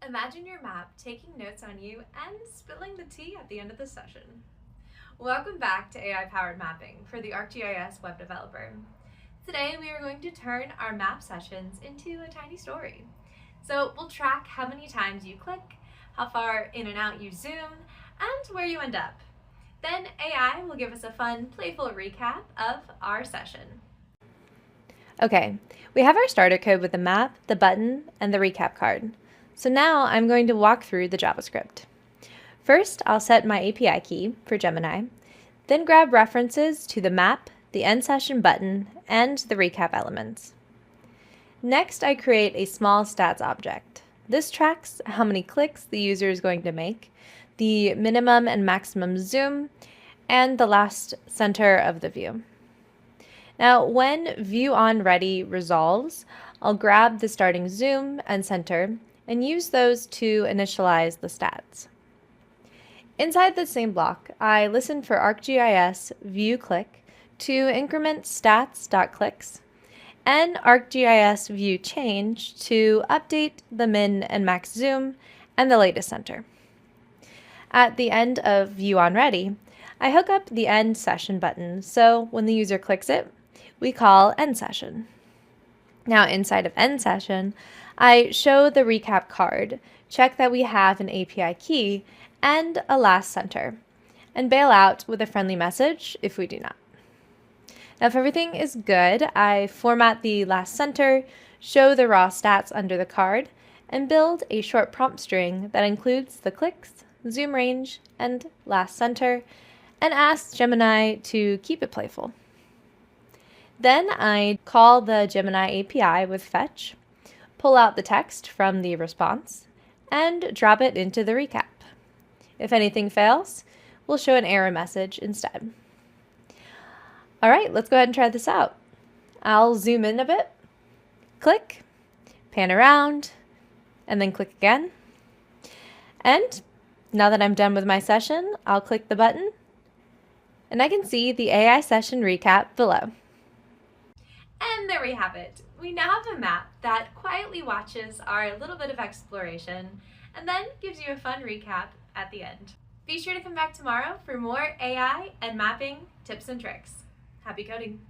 Imagine your map taking notes on you and spilling the tea at the end of the session. Welcome back to AI-powered mapping for the ArcGIS web developer. Today we are going to turn our map sessions into a tiny story. So we'll track how many times you click, how far in and out you zoom, and where you end up. Then AI will give us a fun, playful recap of our session. Okay, we have our starter code with the map, the button, and the recap card. So now I'm going to walk through the JavaScript. First, I'll set my API key for Gemini, then grab references to the map, the end session button, and the recap elements. Next, I create a small stats object. This tracks how many clicks the user is going to make, the minimum and maximum zoom, and the last center of the view. Now, when view on ready resolves, I'll grab the starting zoom and center and use those to initialize the stats. Inside the same block, I listen for ArcGIS view click to increment stats.clicks and ArcGIS view change to update the min and max zoom and the latest center. At the end of view on ready, I hook up the end session button, so when the user clicks it, we call end session. Now inside of end session, I show the recap card, check that we have an API key and a last center, and bail out with a friendly message if we do not. Now if everything is good, I format the last center, show the raw stats under the card, and build a short prompt string that includes the clicks, zoom range, and last center, and ask Gemini to keep it playful. Then I call the Gemini API with fetch, pull out the text from the response, and drop it into the recap. If anything fails, we'll show an error message instead. All right, let's go ahead and try this out. I'll zoom in a bit, click, pan around, and then click again. And now that I'm done with my session, I'll click the button, and I can see the AI session recap below. And there we have it. We now have a map that quietly watches our little bit of exploration and then gives you a fun recap at the end. Be sure to come back tomorrow for more AI and mapping tips and tricks. Happy coding!